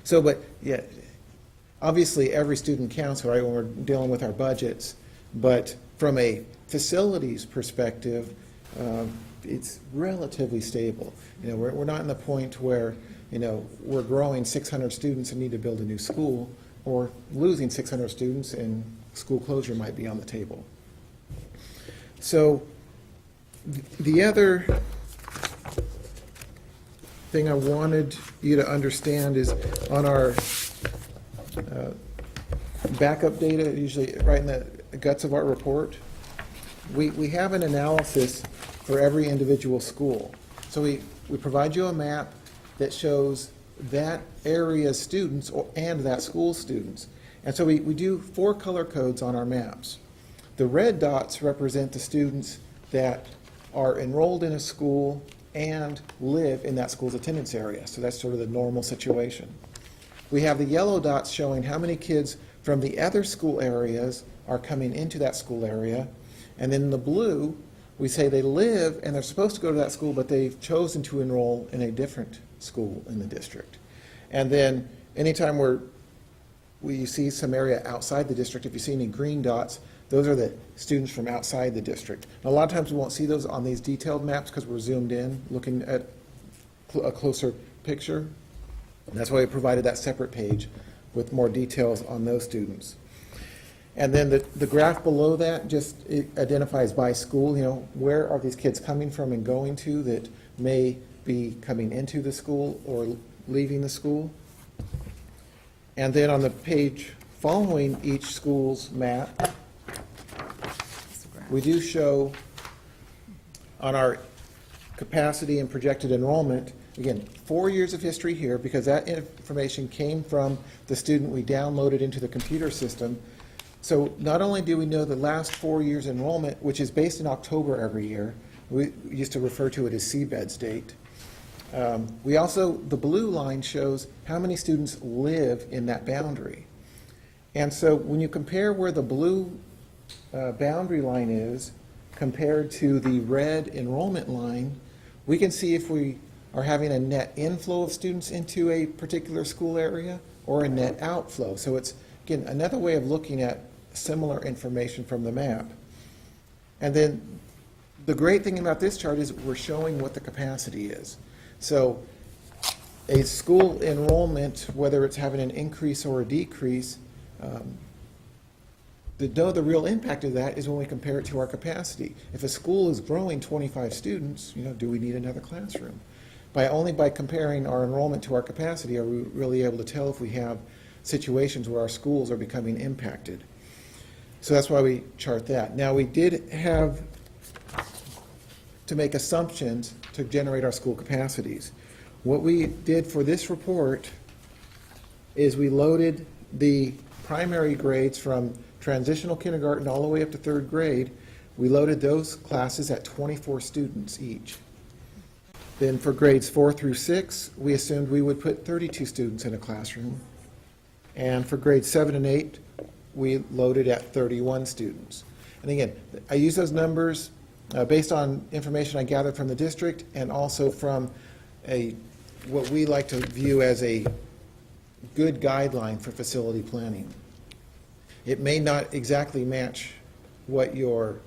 So, but, yeah, obviously, every student counts, right, when we're dealing with our budgets, but from a facilities perspective, it's relatively stable. You know, we're not in the point where, you know, we're growing 600 students and need to build a new school, or losing 600 students and school closure might be on the table. So the other thing I wanted you to understand is on our backup data, usually right in the guts of our report, we have an analysis for every individual school. So we provide you a map that shows that area's students and that school's students. And so we do 4 color codes on our maps. The red dots represent the students that are enrolled in a school and live in that school's attendance area. So that's sort of the normal situation. We have the yellow dots showing how many kids from the other school areas are coming into that school area. And then the blue, we say they live and they're supposed to go to that school, but they've chosen to enroll in a different school in the district. And then anytime we see some area outside the district, if you see any green dots, those are the students from outside the district. And a lot of times we won't see those on these detailed maps because we're zoomed in, looking at a closer picture. And that's why we provided that separate page with more details on those students. And then the graph below that just it identifies by school, you know, where are these kids coming from and going to that may be coming into the school or leaving the school. And then on the page following each school's map, we do show on our capacity and projected enrollment, again, 4 years of history here because that information came from the student we downloaded into the computer system. So not only do we know the last 4 years enrollment, which is based in October every year, we used to refer to it as CBEDS date. We also, the blue line shows how many students live in that boundary. And so when you compare where the blue boundary line is compared to the red enrollment line, we can see if we are having a net inflow of students into a particular school area or a net outflow. So it's, again, another way of looking at similar information from the map. And then the great thing about this chart is we're showing what the capacity is. So a school enrollment, whether it's having an increase or a decrease, the real impact of that is when we compare it to our capacity. If a school is growing 25 students, you know, do we need another classroom? Only by comparing our enrollment to our capacity are we really able to tell if we have situations where our schools are becoming impacted. So that's why we chart that. Now, we did have to make assumptions to generate our school capacities. What we did for this report is we loaded the primary grades from transitional kindergarten all the way up to 3rd grade. We loaded those classes at 24 students each. Then for grades 4 through 6, we assumed we would put 32 students in a classroom. And for grades 7 and 8, we loaded at 31 students. And again, I use those numbers based on information I gathered from the district and also from what we like to view as a good guideline for facility planning. It may not exactly match what your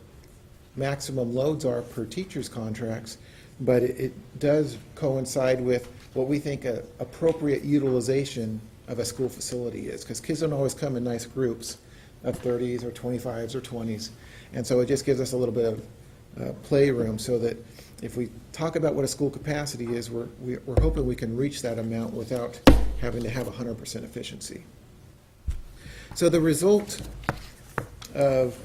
maximum loads are per teacher's contracts, but it does coincide with what we think an appropriate utilization of a school facility is, because kids don't always come in nice groups of 30s or 25s or 20s. And so it just gives us a little bit of playroom so that if we talk about what a school capacity is, we're hoping we can reach that amount without having to have 100% efficiency. So the result of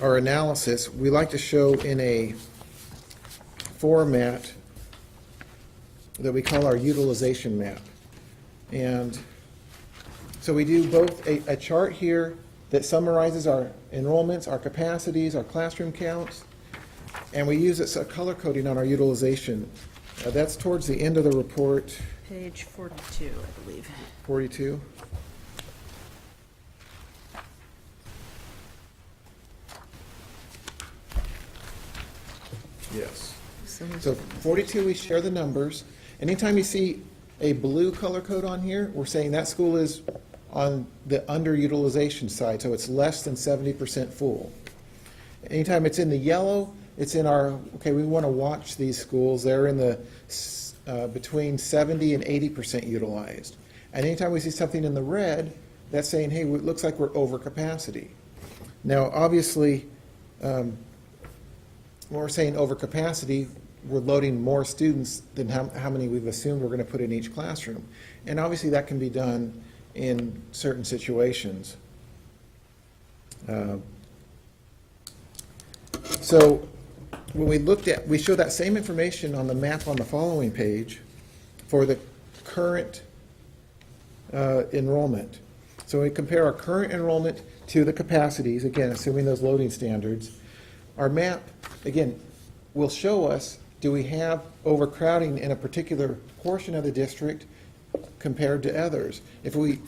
our analysis, we like to show in a format that we call our utilization map. And so we do both a chart here that summarizes our enrollments, our capacities, our classroom counts, and we use a color coding on our utilization. That's towards the end of the report. Page 42, I believe. 42. Yes. So 42, we share the numbers. Anytime you see a blue color code on here, we're saying that school is on the underutilization side, so it's less than 70% full. Anytime it's in the yellow, it's in our, okay, we want to watch these schools. They're in the between 70 and 80% utilized. And anytime we see something in the red, that's saying, hey, it looks like we're over capacity. Now, obviously, when we're saying over capacity, we're loading more students than how many we've assumed we're going to put in each classroom. And obviously, that can be done in certain situations. So when we show that same information on the map on the following page for the current enrollment. So we compare our current enrollment to the capacities, again, assuming those loading standards. Our map, again, will show us, do we have overcrowding in a particular portion of the district compared to others? When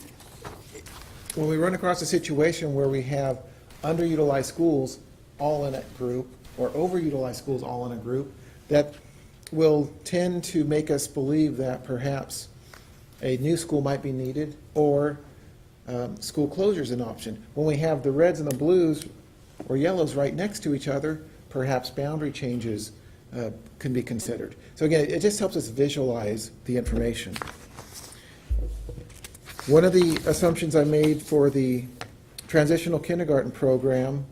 we run across a situation where we have underutilized schools all in a group, or overutilized schools all in a group, that will tend to make us believe that perhaps a new school might be needed, or school closure is an option. When we have the reds and the blues or yellows right next to each other, perhaps boundary changes can be considered. So again, it just helps us visualize the information. One of the assumptions I made for the transitional kindergarten program,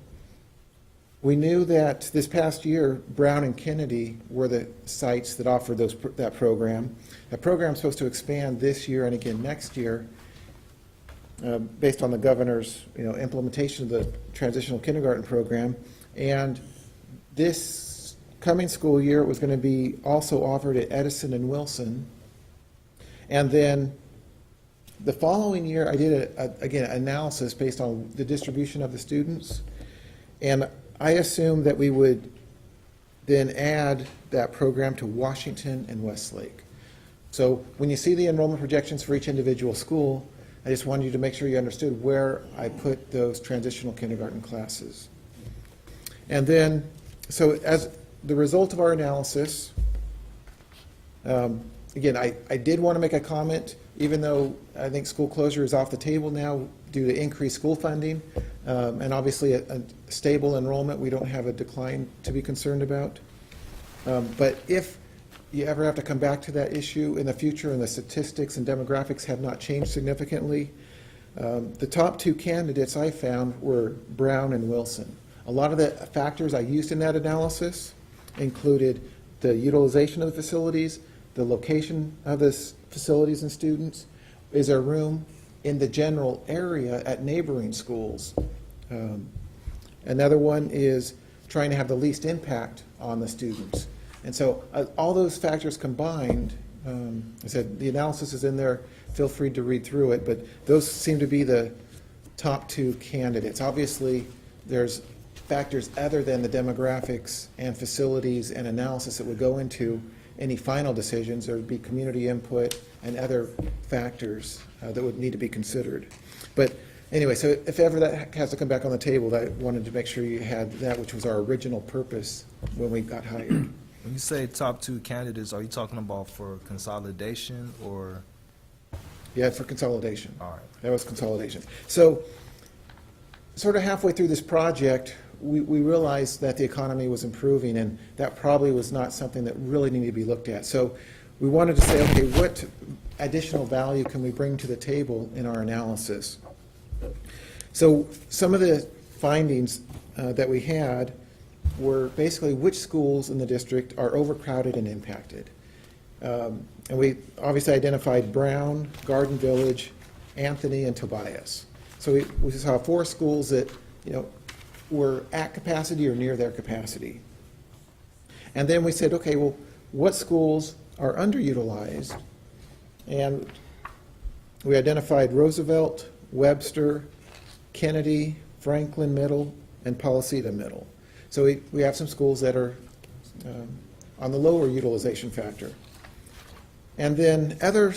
we knew that this past year, Brown and Kennedy were the sites that offered that program. That program is supposed to expand this year and again next year, based on the governor's implementation of the transitional kindergarten program. And this coming school year, it was going to be also offered at Edison and Wilson. And then the following year, I did again analysis based on the distribution of the students, and I assumed that we would then add that program to Washington and Westlake. So when you see the enrollment projections for each individual school, I just wanted you to make sure you understood where I put those transitional kindergarten classes. And then, so as the result of our analysis, again, I did want to make a comment, even though I think school closure is off the table now due to increased school funding, and obviously a stable enrollment, we don't have a decline to be concerned about. But if you ever have to come back to that issue in the future and the statistics and demographics have not changed significantly, the top two candidates I found were Brown and Wilson. A lot of the factors I used in that analysis included the utilization of the facilities, the location of the facilities and students. Is there room in the general area at neighboring schools? Another one is trying to have the least impact on the students. And so all those factors combined, I said the analysis is in there, feel free to read through it, but those seem to be the top two candidates. Obviously, there's factors other than the demographics and facilities and analysis that would go into any final decisions. There would be community input and other factors that would need to be considered. But anyway, so if ever that has to come back on the table, I wanted to make sure you had that, which was our original purpose when we got hired. When you say top two candidates, are you talking about for consolidation or? Yeah, for consolidation. All right. That was consolidation. So sort of halfway through this project, we realized that the economy was improving, and that probably was not something that really needed to be looked at. So we wanted to say, okay, what additional value can we bring to the table in our analysis? So some of the findings that we had were basically which schools in the district are overcrowded and impacted. And we obviously identified Brown, Garden Village, Anthony, and Tobias. So we saw 4 schools that, were at capacity or near their capacity. And then we said, okay, well, what schools are underutilized? And we identified Roosevelt, Webster, Kennedy, Franklin Middle, and Policita Middle. So we have some schools that are on the lower utilization factor. And then other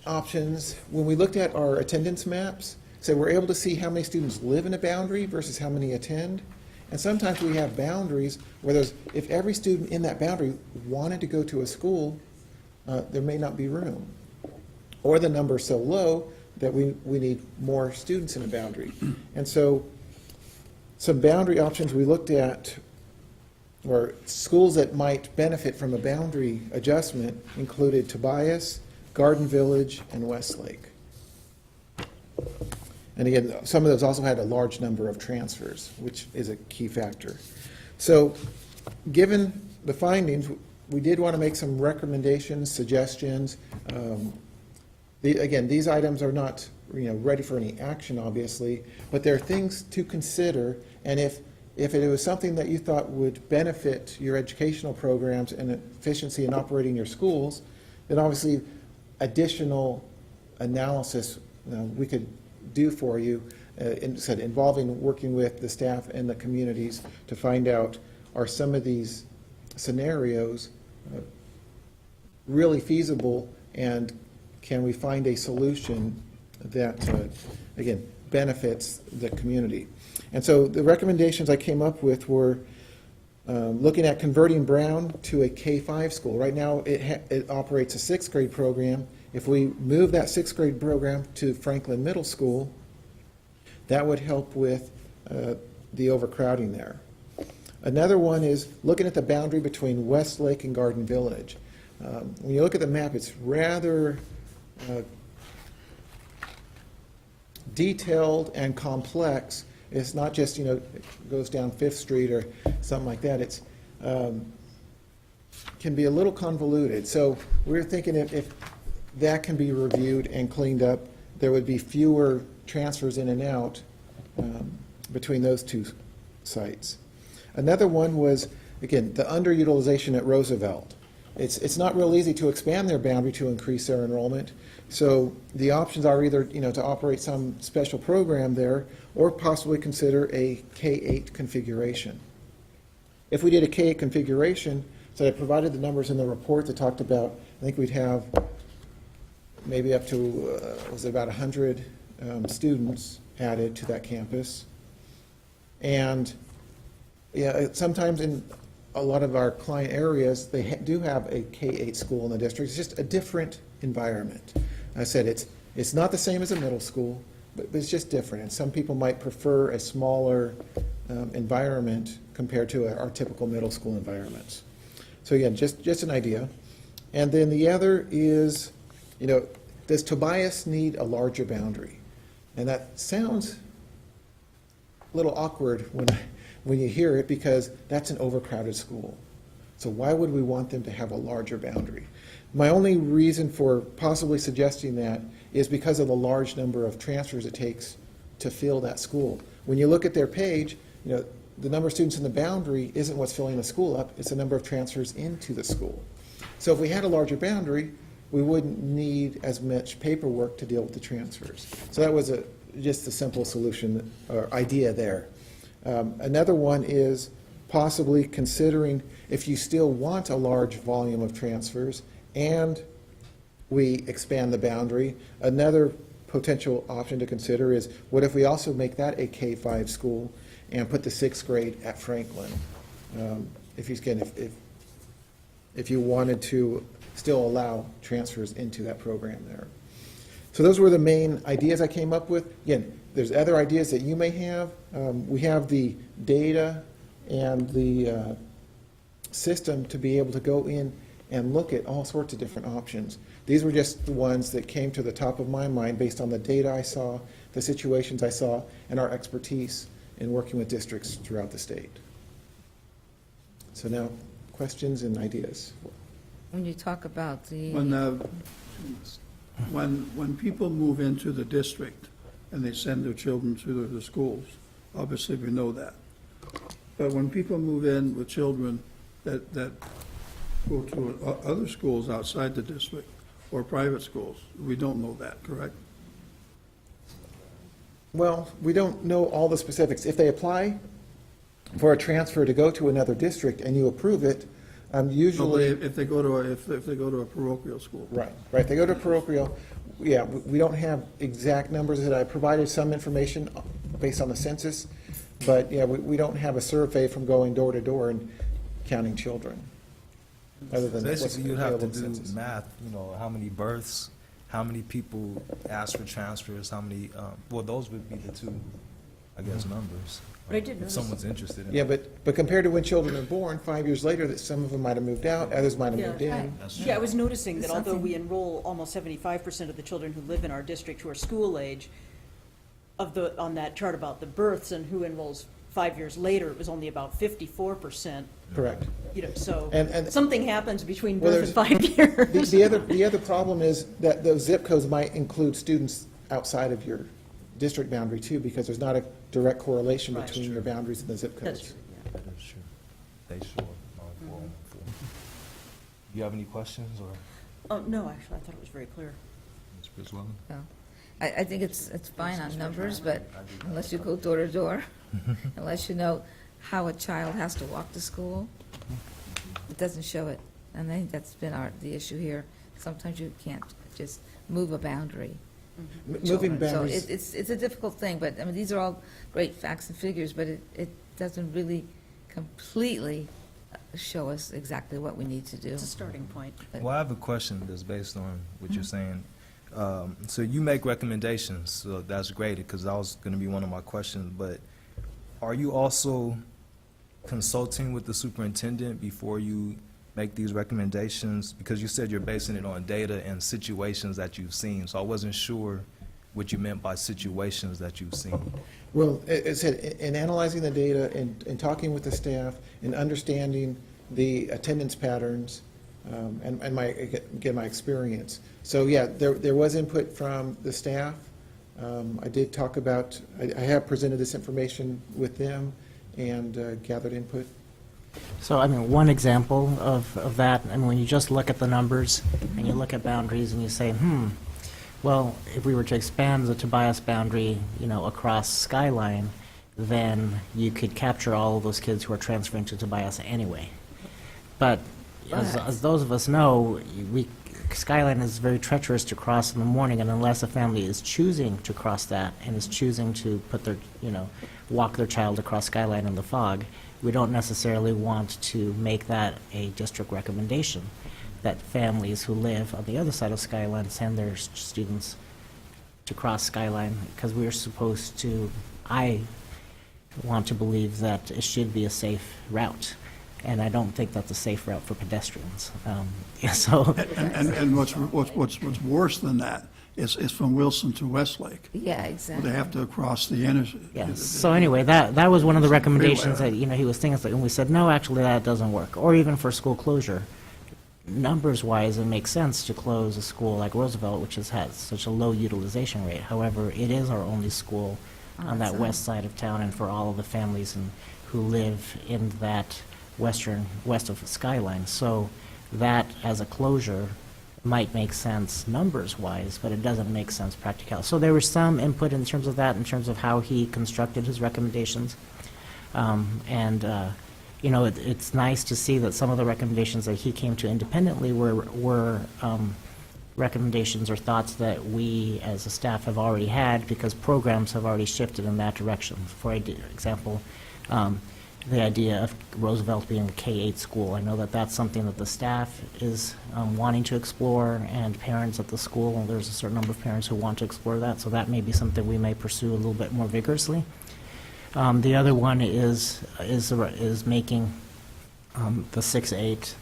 options, when we looked at our attendance maps, so we're able to see how many students live in a boundary versus how many attend. And sometimes we have boundaries where if every student in that boundary wanted to go to a school, there may not be room. or the number so low that we need more students in a boundary. And so some boundary options we looked at, or schools that might benefit from a boundary adjustment, included Tobias, Garden Village, and Westlake. And again, some of those also had a large number of transfers, which is a key factor. So given the findings, we did want to make some recommendations, suggestions. Again, these items are not, ready for any action, obviously, but they're things to consider. And if it was something that you thought would benefit your educational programs and efficiency in operating your schools, then obviously additional analysis we could do for you, involving working with the staff and the communities to find out, are some of these scenarios really feasible, and can we find a solution that, again, benefits the community? And so the recommendations I came up with were looking at converting Brown to a K-5 school. Right now, it operates a sixth grade program. If we move that sixth grade program to Franklin Middle School, that would help with the overcrowding there. Another one is looking at the boundary between Westlake and Garden Village. When you look at the map, it's rather detailed and complex. It's not just, it goes down Fifth Street or something like that. It's can be a little convoluted. So we're thinking if that can be reviewed and cleaned up, there would be fewer transfers in and out between those two sites. Another one was, again, the underutilization at Roosevelt. It's not real easy to expand their boundary to increase their enrollment. So the options are either, to operate some special program there, or possibly consider a K-8 configuration. If we did a K-8 configuration, so I provided the numbers in the report that talked about, I think we'd have maybe up to, was it about 100 students added to that campus. And yeah, sometimes in a lot of our client areas, they do have a K-8 school in the district. It's just a different environment. I said it's not the same as a middle school, but it's just different. And some people might prefer a smaller environment compared to our typical middle school environments. So again, just an idea. And then the other is, does Tobias need a larger boundary? And that sounds a little awkward when you hear it, because that's an overcrowded school. So why would we want them to have a larger boundary? My only reason for possibly suggesting that is because of the large number of transfers it takes to fill that school. When you look at their page, the number of students in the boundary isn't what's filling the school up, it's the number of transfers into the school. So if we had a larger boundary, we wouldn't need as much paperwork to deal with the transfers. So that was just a simple solution or idea there. Another one is possibly considering, if you still want a large volume of transfers and we expand the boundary, another potential option to consider is, what if we also make that a K-5 school and put the sixth grade at Franklin? If you wanted to still allow transfers into that program there. So those were the main ideas I came up with. Again, there's other ideas that you may have. We have the data and the system to be able to go in and look at all sorts of different options. These were just the ones that came to the top of my mind based on the data I saw, the situations I saw, and our expertise in working with districts throughout the state. So now, questions and ideas. When you talk about the, When people move into the district and they send their children to the schools, obviously we know that. But when people move in with children that go to other schools outside the district or private schools, we don't know that, correct? Well, we don't know all the specifics. If they apply for a transfer to go to another district and you approve it, usually. If they go to a parochial school. Right. If they go to parochial, yeah, we don't have exact numbers. That I provided some information based on the census, but yeah, we don't have a survey from going door to door and counting children, other than what's Basically, you have to available in do census. math, how many births how many people ask for transfers, how many, well, those would be the two, I guess, numbers. But I did If notice- someone's interested in Yeah, it. but compared to when children are born, 5 years later, that some of them might have moved out, others might have Yeah. moved in. That's true. Yeah, I was noticing that although Something- we enroll almost 75% of the children who live in our district who are school age, on that chart about the births and who enrolls 5 years later, it was only about 54%, Correct. so And- something happens between Well, birth and 5 years. The other problem is that those zip codes might include students outside of your district boundary too, because there's not a direct correlation Right. between your boundaries and the zip That's codes. true, yeah. That is true. They sure. You have any questions, or Oh, no, actually, I thought it was very clear. Ms. Briswell? No. I think it's fine on numbers, but unless you go door to door, unless you know how a child has to walk to school, it doesn't show it. And I think that's been the issue here. Sometimes you can't just move a boundary. Moving children. boundaries. So it's a difficult thing, but, I mean, these are all great facts and figures, but it doesn't really completely show us exactly what we need to do. It's a starting point. Well, I have a question that's based on what you're saying. So you make recommendations, so that's great, because that was going to be one of my questions, but are you also consulting with the superintendent before you make these recommendations? Because you said you're basing it on data and situations that you've seen, so I wasn't sure what you meant by situations that you've seen. Well, it said, in analyzing the data and talking with the staff and understanding the attendance patterns, and my, again, my experience. So, yeah, there was input from the staff. I did talk about, I have presented this information with them and gathered input. So, I mean, one example of that, I mean, when you just look at the numbers and you look at boundaries and you say, well, if we were to expand the Tobias boundary, you know, across Skyline, then you could capture all of those kids who are transferring to Tobias anyway. But as those of us know, Skyline is very treacherous to cross in the morning, and unless a family is choosing to cross that and is choosing to put their, walk their child across Skyline in the fog, we don't necessarily want to make that a district recommendation, that families who live on the other side of Skyline send their students to cross Skyline, because we're supposed to, I want to believe that it should be a safe route. And I don't think that's a safe route for pedestrians. So, And what's worse than that is from Wilson to Westlake. Yeah, Where exactly. they have to cross the intersection. yeah. So anyway, that was one of the recommendations that, he was thinking, and we said, no, actually, that doesn't work. Or even for school closure. Numbers-wise, it makes sense to close a school like Roosevelt, which has such a low utilization rate. However, it is our only school on that west side of town, and for all of the families who live in that west of Skyline. So that, as a closure, might make sense numbers-wise, but it doesn't make sense practically. So there was some input in terms of that, in terms of how he constructed his recommendations. It's nice to see that some of the recommendations that he came to independently were recommendations or thoughts that we as a staff have already had, because programs have already shifted in that direction. For example, the idea of Roosevelt being a K-8 school. I know that that's something that the staff is wanting to explore, and parents at the school, and there's a certain number of parents who want to explore that, so that may be something we may pursue a little bit more vigorously. The other one is making the 6-8,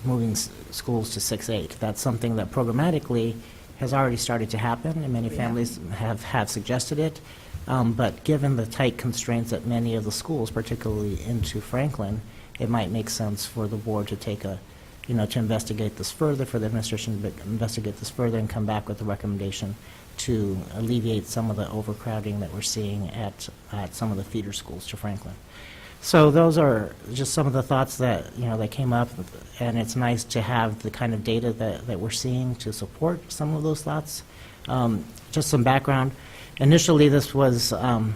moving schools to 6-8. That's something that programmatically has already started to happen, and many families have suggested it. But given the tight constraints at many of the schools, particularly into Franklin, it might make sense for the board to take to investigate this further, for the administration to investigate this further and come back with a recommendation to alleviate some of the overcrowding that we're seeing at some of the feeder schools to Franklin. So those are just some of the thoughts that, that came up, and it's nice to have the kind of data that we're seeing to support some of those thoughts. Just some background. Initially, this was, I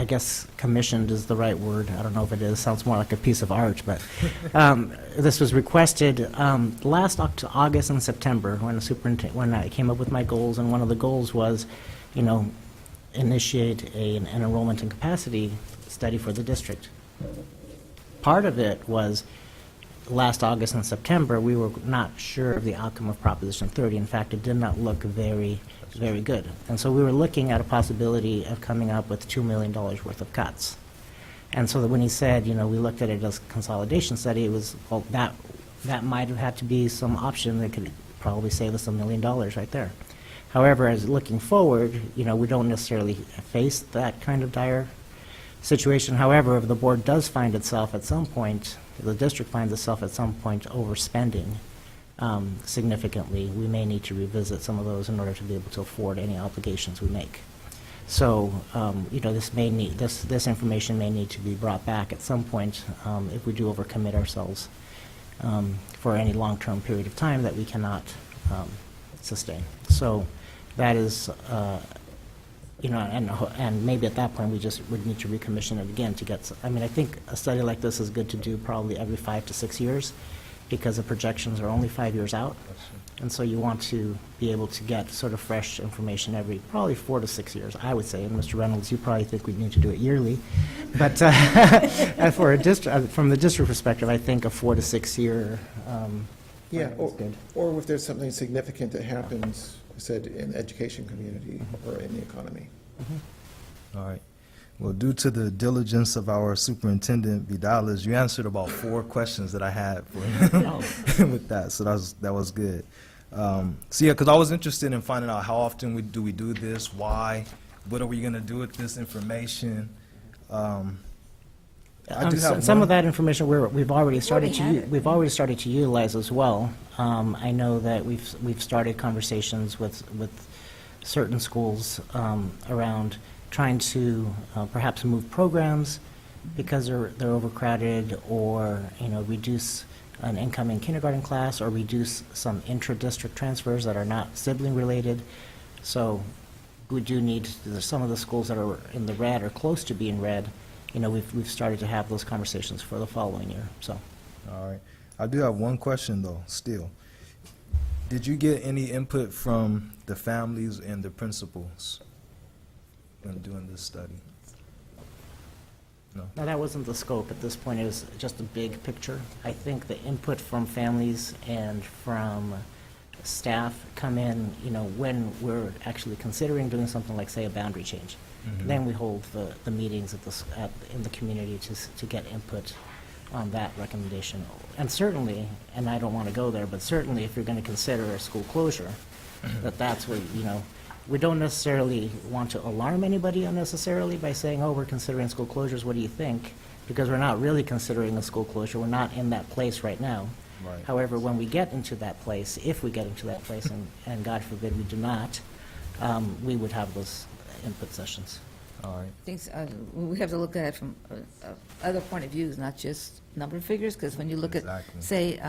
guess commissioned is the right word. I don't know if it is. Sounds more like a piece of art, but this was requested last August and September when I came up with my goals, and one of the goals was, initiate an enrollment and capacity study for the district. Part of it was last August and September, we were not sure of the outcome of Proposition 30. In fact, it did not look very, very good. And so we were looking at a possibility of coming up with $2 million worth of cuts. And so that when he said, you know, we looked at it as a consolidation study, it was, well, that might have had to be some option that could probably save us $1 million right there. However, as looking forward, you know, we don't necessarily face that kind of dire situation. However, if the board does find itself at some point, if the district finds itself at some point overspending significantly, we may need to revisit some of those in order to be able to afford any obligations we make. So, you know, this information may need to be brought back at some point if we do overcommit ourselves for any long-term period of time that we cannot sustain. So that is, you know, and maybe at that point, we just would need to recommission it again to get, I mean, I think a study like this is good to do probably every 5 to 6 years, because the projections are only 5 years out. And so you want to be able to get sort of fresh information every, probably 4 to 6 years, I would say. And Mr. Reynolds, you probably think we need to do it yearly. But and for a district, from the district perspective, I think a 4 to 6 year Yeah, plan is good. or if there's something significant that happens, I said, in the education community or in the economy. All right. Well, due to the diligence of our superintendent, Vidalis, you answered about 4 questions that I had for him with that, so that was good. So yeah, because I was interested in finding out how often do we do this, why, what are we going to do with this information? I do have Some one- of that information we've already started already had to, it. we've already started to utilize as well. I know that we've started conversations with certain schools around trying to perhaps move programs because they're overcrowded, or, you know, reduce an incoming kindergarten class, or reduce some intra-district transfers that are not sibling related. So we do need, there's some of the schools that are in the red or close to being red, you know, we've started to have those conversations for the following year, so. All right. I do have one question, though, still. Did you get any input from the families and the principals when doing this study? No? No, that wasn't the scope at this point, it was just a big picture. I think the input from families and from staff come in, you know, when we're actually considering doing something like, say, a boundary change. Then we hold the meetings in the community to get input on that recommendation. And certainly, and I don't want to go there, but certainly if you're going to consider a school closure, that's where, you know, we don't necessarily want to alarm anybody unnecessarily by saying, oh, we're considering school closures, what do you think? Because we're not really considering a school closure, we're not in that place right now. Right. However, when we get into that place, if we get into that place, and God forbid we do not, we would have those input sessions. All right. Things, we have to look at it from other point of views, not just number figures, because when you look at, Exactly. say,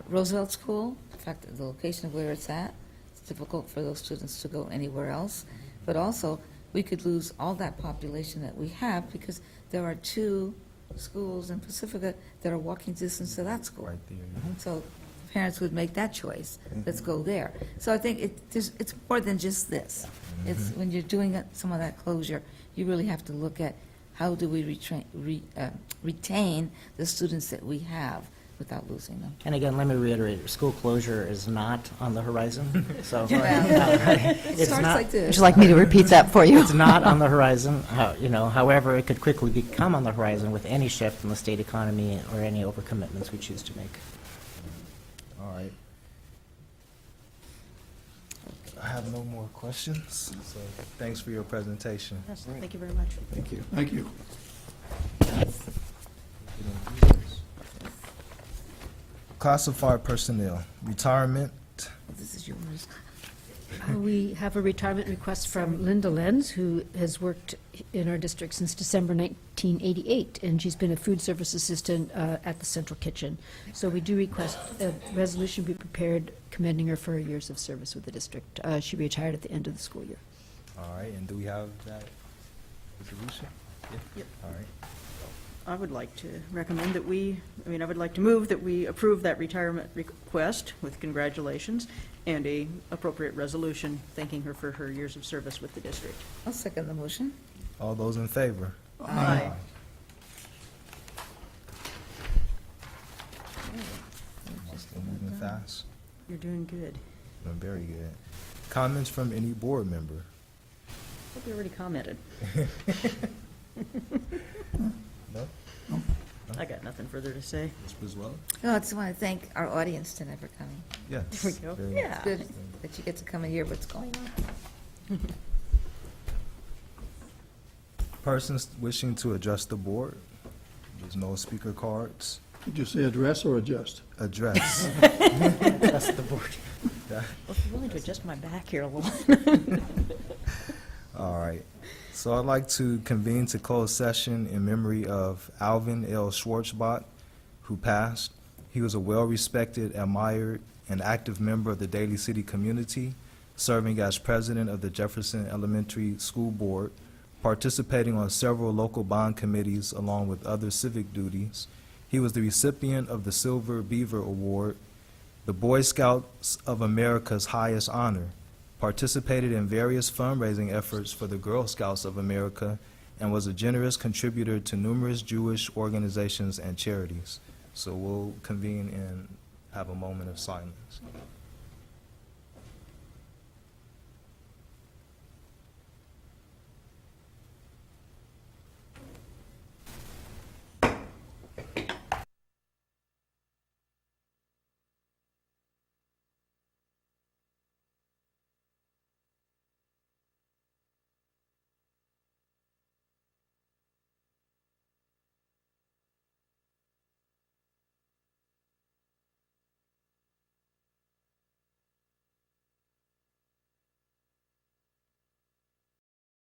Roosevelt School, in fact, the location of where it's at, it's difficult for those students to go anywhere else. But also, we could lose all that population that we have, because there are 2 schools in Pacifica that are walking distance to that school. Right there. So parents would make that choice, let's go there. So I think it's more than just this. It's, when you're doing some of that closure, you really have to look at how do we retain the students that we have without losing them. And again, let me reiterate, school closure is not on the horizon, so. It It's starts not- like this. Would you like me to repeat that for you? It's not on the horizon, you know, however, it could quickly become on the horizon with any shift in the state economy or any overcommitments we choose to make. All right. I have no more questions, so thanks for your presentation. Yes, thank you very much. Thank you. Thank you. Classified personnel, retirement. This is yours. We have a retirement request from Linda Lenz, who has worked in our district since December 1988, and she's been a food service assistant at the Central Kitchen. So we do request a resolution be prepared commending her for her years of service with the district. She retired at the end of the school year. All right, and do we have that resolution? Yep. All right. I would like to recommend that I would like to move that we approve that retirement request with congratulations and a appropriate resolution thanking her for her years of service with the district. I'll second the motion. All those in favor? Aye. You're doing good. Very good. Comments from any board member? Hope you already commented. No? I got nothing further to say. Ms. Briswell? No, I just want to thank our audience tonight for coming. Yes. There we go. very Yeah. much. Good that you get to come and hear what's going on. Persons wishing to address the board? There's no speaker cards. Did you say address or adjust? Address. That's the board. Well, if you're willing to adjust my back here a little. All right. So I'd like to convene to close session in memory of Alvin L. Schwartzbach, who passed. He was a well-respected, admired, and active member of the Daly City community, serving as president of the Jefferson Elementary School Board, participating on several local bond committees along with other civic duties. He was the recipient of the Silver Beaver Award, the Boy Scouts of America's highest honor, participated in various fundraising efforts for the Girl Scouts of America, and was a generous contributor to numerous Jewish organizations and charities. So we'll convene and have a moment of silence.